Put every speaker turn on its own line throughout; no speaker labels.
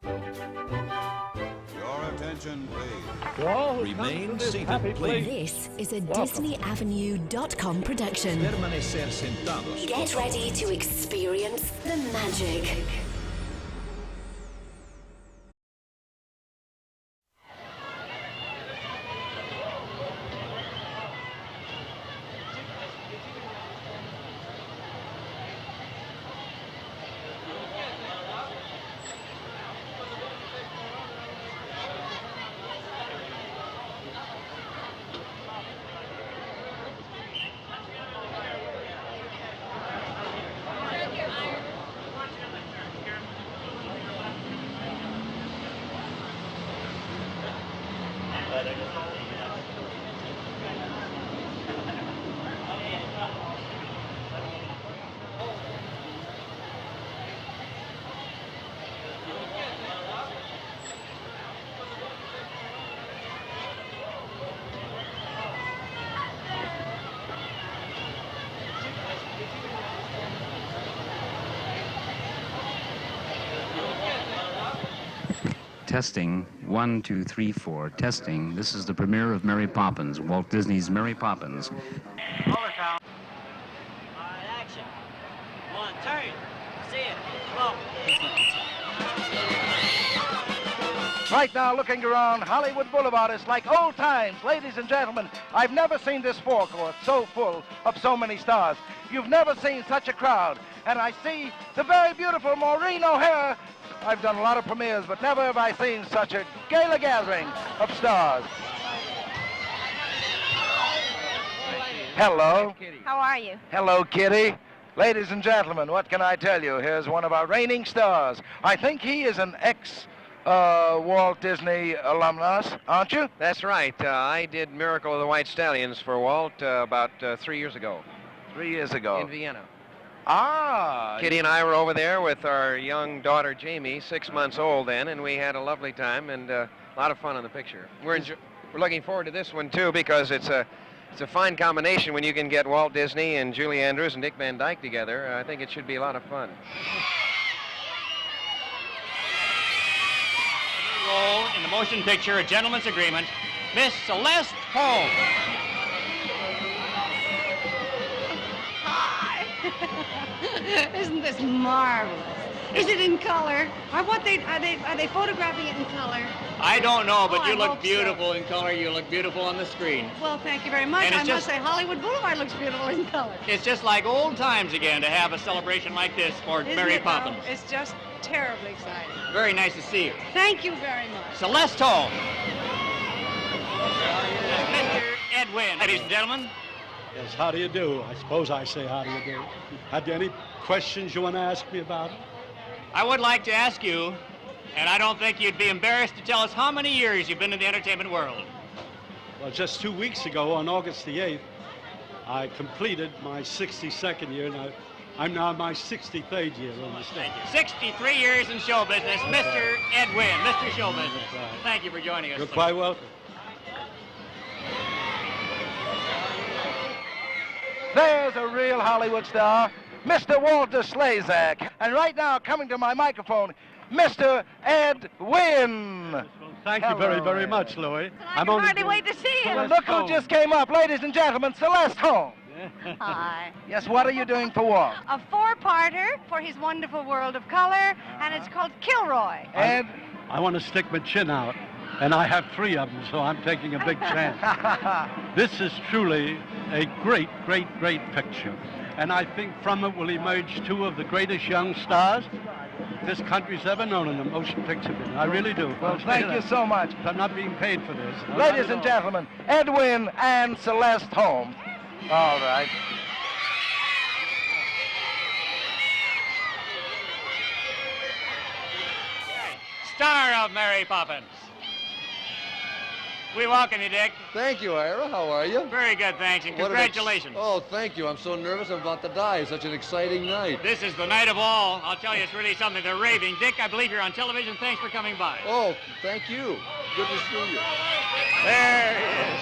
Your attention, please.
To all who
Remain
come to this
seated,
happy
please.
place,
This is a
welcome.
DisneyAvenue.com production.
Permanecer sentados.
Get ready to experience the magic.
Testing, 1, 2, 3, 4, testing. This is the premiere of Mary Poppins, Walt Disney's Mary Poppins.
Overcount. All right, action. One, turn. See it. Go.
Right now, looking around Hollywood Boulevard, it's like old times. Ladies and gentlemen, I've never seen this forecourt so full of so many stars. You've never seen such a crowd. And I see the very beautiful Maureen O'Hara. I've done a lot of premieres, but never have I seen such a gala gathering of stars. Hello.
How are you?
Hello, Kitty. Ladies and gentlemen, what can I tell you? Here's one of our reigning stars. I think he is an Walt Disney alumnus, aren't you?
That's right. I did Miracle of the White Stallions for Walt about 3 years ago.
3 years ago.
In Vienna.
Ah.
Kitty and I were over there with our young daughter, Jamie, 6 months old then, and we had a lovely time and a lot of fun on the picture. We're looking forward to this one, too, because it's a fine combination when you can get Walt Disney and Julie Andrews and Dick Van Dyke together. I think it should be a lot of fun.
Role in the motion picture A Gentleman's Agreement, Miss Celeste Holmes.
Hi. Isn't this marvelous? Is it in color? Are they photographing it in color?
I don't know, but
Oh,
you
I
look
hope so.
beautiful in color. You look beautiful on the screen.
Well, thank you very much.
And
I
it's
must
just-
say Hollywood Boulevard looks beautiful in color.
It's just like old times again to have a celebration like this for
Isn't
Mary
it, though?
Poppins.
It's just terribly exciting.
Very nice to see you.
Thank you very much.
Celeste Holmes. Mr. Edwin, ladies and gentlemen.
Yes, how do you do? I suppose I say how do you do. Have you any questions you want to ask me about?
I would like to ask you, and I don't think you'd be embarrassed to tell us how many years you've been in the entertainment world.
Well, just 2 weeks ago, on August the 8th, I completed my 62nd year, and I'm now in my 63rd year on the stage.
Thank you. 63 years in show business, Mr. Edwin, Mr. Show Business.
That's right.
Thank you for joining us.
You're quite welcome.
There's a real Hollywood star, Mr. Walter Slazak. And right now, coming to my microphone, Mr. Ed Wynn.
Well, thank you very, very much, Louis.
I can hardly wait to see you.
Well, look who just came up. Ladies and gentlemen, Celeste Holmes.
Hi.
Yes, what are you doing for Walt?
A four-parter for his wonderful world of color, and it's called Kilroy.
And
I want to stick my chin out, and I have 3 of them, so I'm taking a big chance. This is truly a great, great, great picture. And I think from it will emerge 2 of the greatest young stars this country's ever known in the motion picture business. I really do.
well, thank you so much.
I'm not being paid for this. No, not
Ladies
at
and
all.
gentlemen, Ed Wynn and Celeste Holmes. All right.
Star of Mary Poppins. We welcome you, Dick.
Thank you, Ira. How are you?
Very good, thanks, and
What an
congratulations.
Oh, thank you. I'm so nervous. I'm about to die. It's such an exciting night.
This is the night of all. I'll tell you, it's really something. They're raving. Dick, I believe you're on television. Thanks for coming by.
Oh, thank you. Good to see you.
There he is.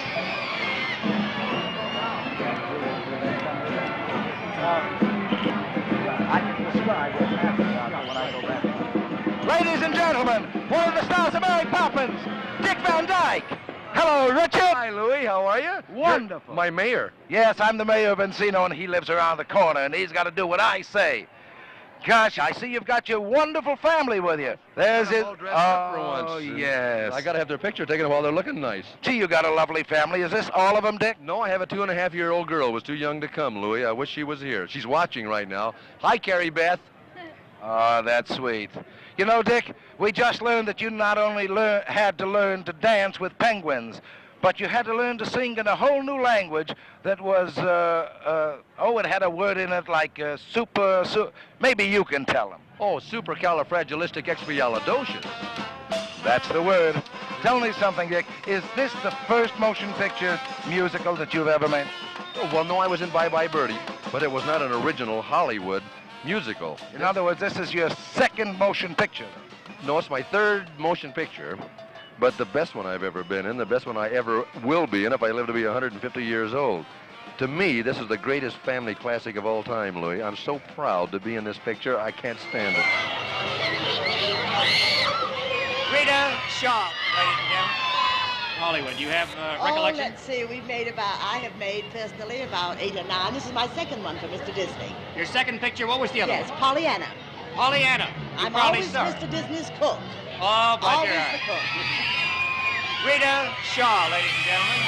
I can describe what's happening out there when I go back. Ladies and gentlemen, one of the stars of Mary Poppins, Dick Van Dyke. Hello, Richard.
Hi, Louis. How are you?
Wonderful.
You're my mayor.
Yes, I'm the mayor of Encino, and he lives around the corner, and he's got to do what I say. Gosh, I see you've got your wonderful family with you. There's it.
All dressed up for once.
Oh, yes.
I got to have their picture taken while they're looking nice.
Gee, you got a lovely family. Is this all of them, Dick?
No, I have a 2.5-year-old girl. Was too young to come, Louis. I wish she was here. She's watching right now. Hi, Carrie Beth.
Oh, that's sweet. You know, Dick, we just learned that you not only had to learn to dance with penguins, but you had to learn to sing in a whole new language that was, it had a word in it like maybe you can tell them.
Oh, supercalifragilisticexpialidocious.
That's the word. Tell me something, Dick. Is this the first motion picture musical that you've ever made?
Oh, well, no, I was in Bye Bye Birdie, but it was not an original Hollywood musical.
In other words, this is your second motion picture.
No, it's my third motion picture, but the best one I've ever been in, the best one I ever will be in if I live to be 150 years old. To me, this is the greatest family classic of all time, Louis. I'm so proud to be in this picture, I can't stand it.
Rita Shaw, ladies and gentlemen. Hollywood, you have recollection?
Let's see, I have made personally about 8 or 9. This is my second one for Mr. Disney.
Your second picture, what was the other
Yes,
one?
Pollyanna.
Pollyanna.
I'm always Mr. Disney's cook.
Oh, bless
Always
your
the
heart.
cook.
Rita Shaw, ladies and gentlemen.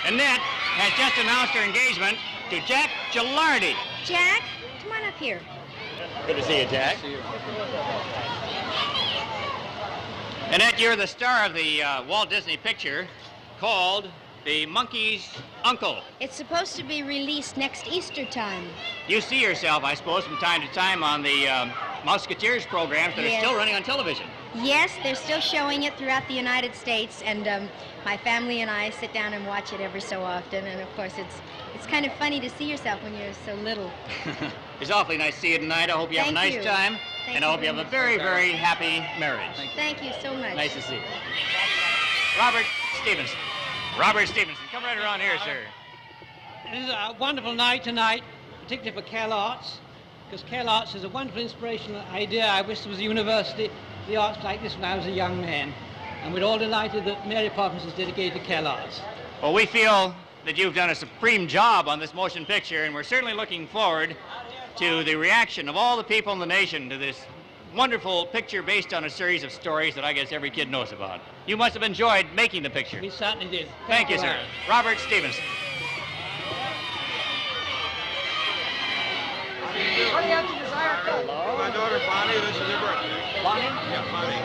Annette has just announced her engagement to Jack Gilardi.
Jack, come on up here.
Good to see you, Jack. Annette, you're the star of the Walt Disney picture called The Monkey's Uncle.
It's supposed to be released next Easter time.
You see yourself, I suppose, from time to time on the Musketeers programs that are still running on television.
Yes, they're still showing it throughout the United States, and my family and I sit down and watch it every so often, and of course it's kind of funny to see yourself when you're so little.
It's awfully nice to see you tonight. I hope you have a nice time, and I hope you have a very, very happy marriage.
Thank you so much.
Nice to see you. Robert Stevenson. Robert Stevenson, come right around here, sir.
This is a wonderful night tonight, particularly for Cal Arts, because Cal Arts is a wonderful inspirational idea. I wish there was a university, the arts like this when I was a young man. And we're all delighted that Mary Poppins is dedicated to Cal Arts.
Well, we feel that you've done a supreme job on this motion picture, and we're certainly looking forward to the reaction of all the people in the nation to this wonderful picture based on a series of stories that I guess every kid knows about. You must have enjoyed making the picture.
We certainly did.
Thank you, sir. Robert Stevenson.
What do you have to desire?
Hello. My daughter Bonnie, this is her birthday.
Bonnie?
Yeah, Bonnie.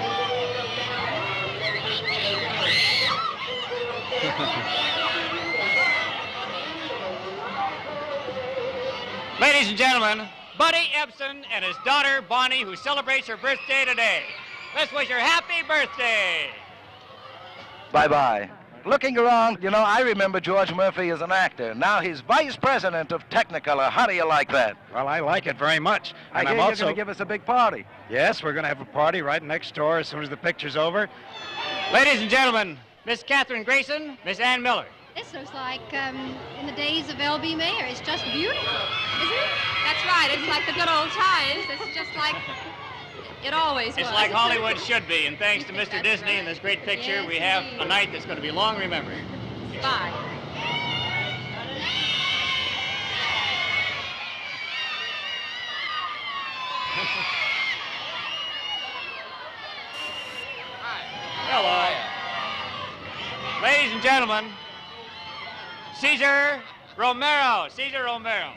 Ladies and gentlemen, Buddy Ebsen and his daughter Bonnie, who celebrates her birthday today. Let's wish her happy birthday.
Bye-bye. Looking around, you know, I remember George Murphy as an actor. Now he's vice president of Technicolor. How do you like that?
Well, I like it very much.
I
And
hear
I'm
you're
also
going to give us a big party.
Yes, we're going to have a party right next door as soon as the picture's over.
Ladies and gentlemen, Miss Catherine Grayson, Miss Ann Miller.
This looks like in the days of L.B. Mayer. It's just beautiful, isn't it?
That's right. It's like the good old times. It's just like it always was.
It's like Hollywood should be, and thanks to Mr. Disney and this great picture, we have a night that's going to be long remembered.
Bye.
Hello. Ladies and gentlemen, Cesar Romero. Cesar Romero.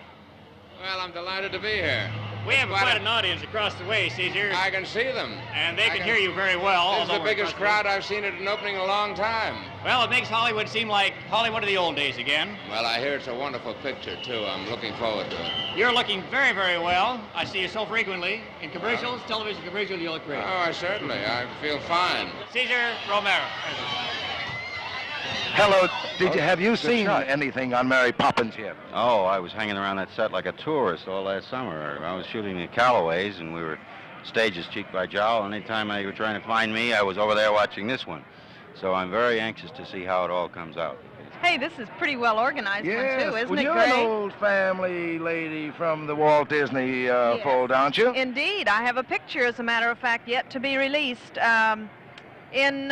Well, I'm delighted to be here.
We have quite an audience across the way, Cesar.
I can see them.
And they can hear you very well.
This is the
although we're
biggest
across
crowd I've seen at an opening in a long time.
Well, it makes Hollywood seem like Hollywood of the old days again.
Well, I hear it's a wonderful picture, too. I'm looking forward to it.
You're looking very, very well. I see you so frequently. In commercials, television commercials, you look great.
Oh, certainly. I feel fine.
Cesar Romero.
Hello. Have you seen anything on Mary Poppins yet?
Oh, I was hanging around that set like a tourist all last summer. I was shooting the Callaways, and we were stages cheek by jowl. Anytime they were trying to find me, I was over there watching this one. So I'm very anxious to see how it all comes out.
Hey, this is pretty well organized
Yes.
one, too. Isn't
Well,
it
you're
great?
an old family lady from the Walt Disney fold, aren't you?
Indeed. I have a picture, as a matter of fact, yet to be released in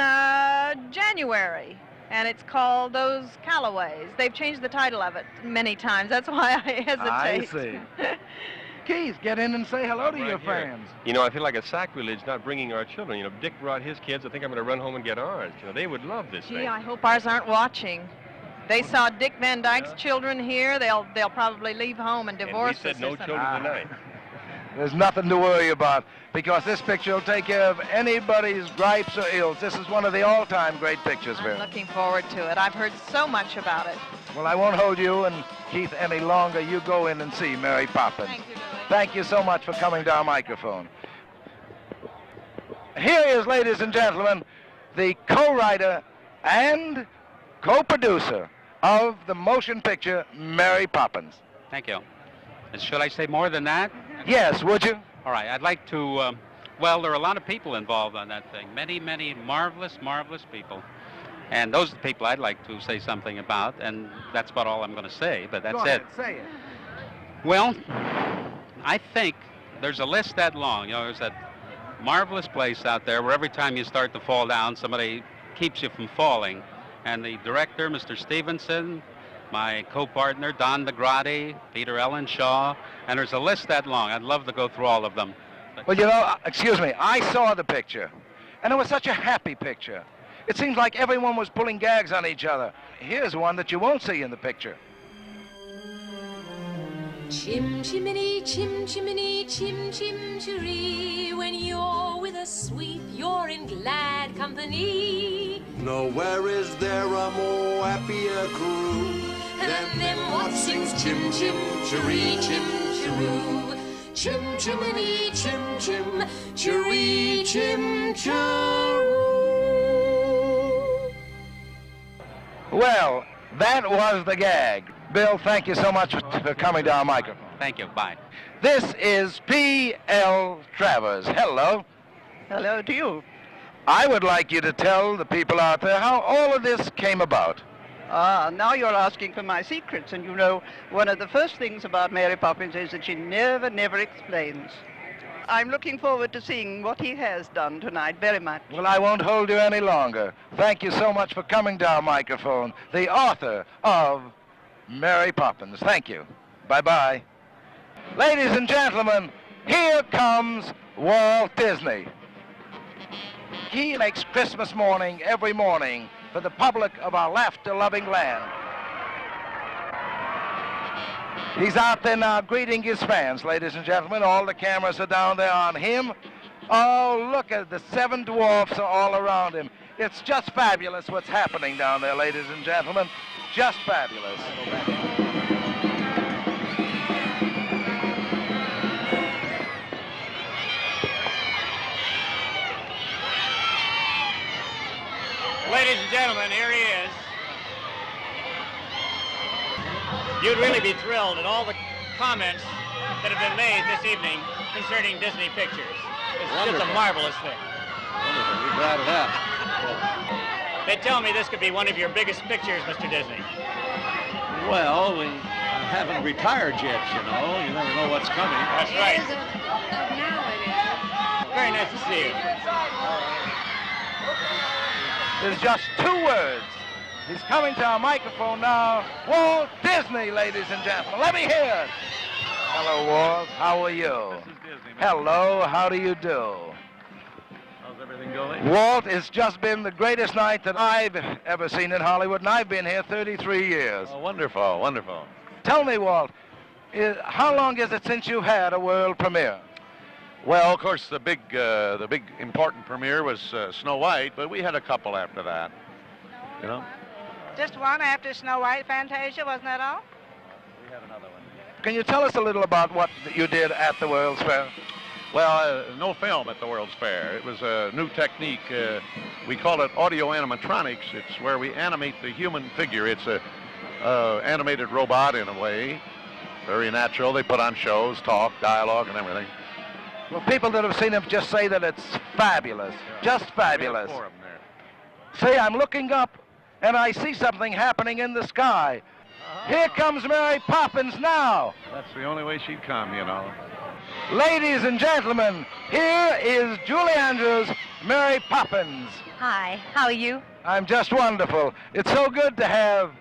January. And it's called Those Callaways. They've changed the title of it many times. That's why I hesitate.
I see. Keith, get in and say hello to your fans.
You know, I feel like a sacrilege not bringing our children. You know, Dick brought his kids. I think I'm going to run home and get ours. You know, they would love this
Gee,
thing.
I hope ours aren't watching. They saw Dick Van Dyke's children here. They'll probably leave home and divorce
and we said
us
no
or something.
children tonight.
There's nothing to worry about because this picture will take care of anybody's gripes or ills. This is one of the all-time great pictures,
I'm
Vera.
looking forward to it. I've heard so much about it.
Well, I won't hold you and Keith any longer. You go in and see Mary Poppins.
Thank you, Billy.
Thank you so much for coming to our microphone. Here is, ladies and gentlemen, the co-writer and co-producer of the motion picture Mary Poppins.
Thank you. Should I say more than that?
Yes, would you?
All right, I'd like to, well, there are a lot of people involved on that thing. Many, many marvelous, marvelous people. And those are the people I'd like to say something about, and that's about all I'm going to say, but that's
Go ahead,
it.
say it.
Well, I think there's a list that long. You know, there's that marvelous place out there where every time you start to fall down, somebody keeps you from falling. And the director, Mr. Stevenson, my co-partner, Don DeGrade, Peter Ellen Shaw, and there's a list that long. I'd love to go through all of them.
Well, you know, excuse me, I saw the picture, and it was such a happy picture. It seems like everyone was pulling gags on each other. Here's one that you won't see in the picture.
Chim chimney, chim chimney, chim chim chiree. When you're with a sweep, you're in glad company.
Nowhere is there a more happier crew
than them what sings chim chim chiree, chim chiroo. Chim chimney, chim chim chiree, chim chiroo.
Well, that was the gag. Bill, thank you so much for coming to our microphone.
Thank you. Bye.
This is P.L. Travers. Hello.
Hello to you.
I would like you to tell the people out there how all of this came about.
Now you're asking for my secrets, and you know, one of the first things about Mary Poppins is that she never explains. I'm looking forward to seeing what he has done tonight very much.
Well, I won't hold you any longer. Thank you so much for coming to our microphone, the author of Mary Poppins. Thank you. Bye-bye. Ladies and gentlemen, here comes Walt Disney. He makes Christmas morning every morning for the public of our laughter-loving land. He's out there now greeting his fans, ladies and gentlemen. All the cameras are down there on him. Oh, look at the 7 dwarfs are all around him. It's just fabulous what's happening down there, ladies and gentlemen. Just fabulous.
Ladies and gentlemen, here he is. You'd really be thrilled at all the comments that have been made this evening concerning Disney pictures. It's just a marvelous thing.
Wonderful. We're glad of that.
They tell me this could be one of your biggest pictures, Mr. Disney.
Well, we haven't retired yet, you know. You never know what's coming.
That's right. Very nice to see you.
There's just 2 words. He's coming to our microphone now. Walt Disney, ladies and gentlemen. Let me hear it. Hello, Walt. How are you?
This is Disney.
Hello. How do you do?
How's everything going?
Walt, it's just been the greatest night that I've ever seen in Hollywood, and I've been here 33 years.
Oh, wonderful, wonderful.
Tell me, Walt, how long is it since you had a world premiere?
Well, of course, the big important premiere was Snow White, but we had a couple after that. You know?
Just one after Snow White, Fantasia, wasn't that all?
We had another one.
Can you tell us a little about what you did at the World's Fair?
Well, no film at the World's Fair. It was a new technique. We call it audio animatronics. It's where we animate the human figure. It's a animated robot in a way. Very natural. They put on shows, talk, dialogue, and everything.
Well, people that have seen it just say that it's fabulous. Just fabulous.
We have 4 of them there.
See, I'm looking up, and I see something happening in the sky. Here comes Mary Poppins now.
That's the only way she'd come, you know.
Ladies and gentlemen, here is Julie Andrews, Mary Poppins.
Hi, how are you?
I'm just wonderful. It's so good to have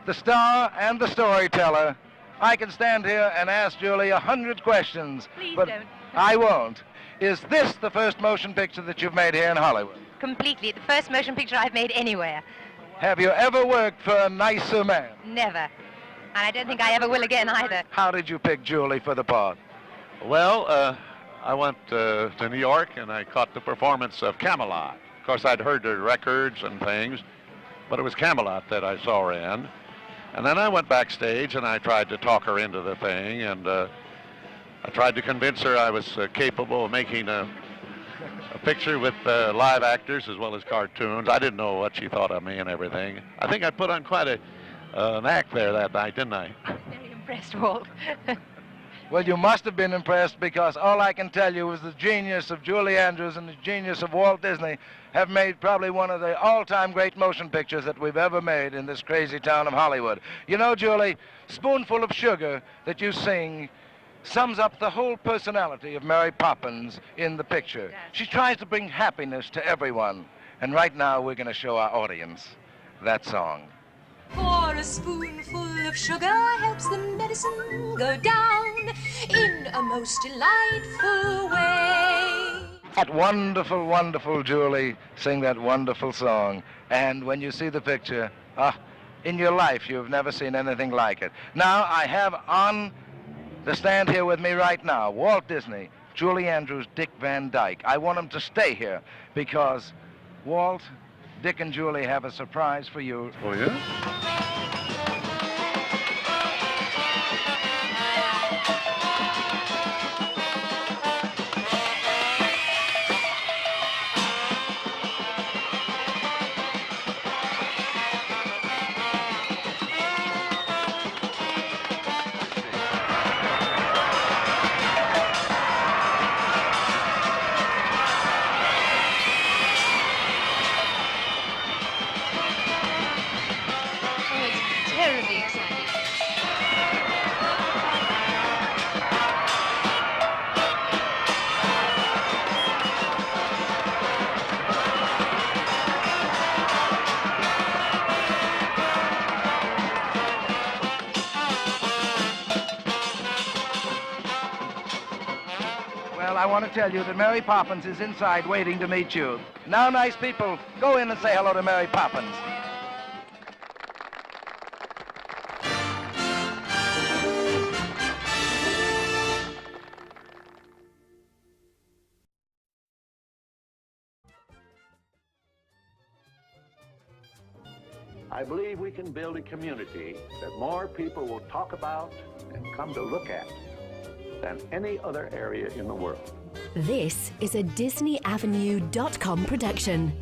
the star and the storyteller. I can stand here and ask Julie 100 questions.
Please
but
don't.
I won't. Is this the first motion picture that you've made here in Hollywood?
Completely. The first motion picture I've made anywhere.
Have you ever worked for a nicer man?
Never. And I don't think I ever will again either.
How did you pick Julie for the part?
Well, I went to New York and I caught the performance of Camelot. Of course, I'd heard the records and things, but it was Camelot that I saw her in. And then I went backstage and I tried to talk her into the thing, and I tried to convince her I was capable of making a picture with live actors as well as cartoons. I didn't know what she thought of me and everything. I think I put on quite an act there that night, didn't I?
Very impressed, Walt.
Well, you must have been impressed, because all I can tell you is the genius of Julie Andrews and the genius of Walt Disney have made probably one of the all-time great motion pictures that we've ever made in this crazy town of Hollywood. You know, Julie, Spoonful of Sugar that you sing sums up the whole personality of Mary Poppins in the picture. She tries to bring happiness to everyone. And right now we're going to show our audience that song.
For a spoonful of sugar helps the medicine go down in a most delightful way.
That wonderful, wonderful Julie sing that wonderful song. And when you see the picture, in your life you've never seen anything like it. Now I have on the stand here with me right now Walt Disney, Julie Andrews, Dick Van Dyke. I want them to stay here because Walt, Dick and Julie have a surprise for you.
Oh, yeah?
Terribly exciting.
Well, I want to tell you that Mary Poppins is inside waiting to meet you. Now, nice people, go in and say hello to Mary Poppins.
I believe we can build a community that more people will talk about and come to look at than any other area in the world.
This is a DisneyAvenue.com production.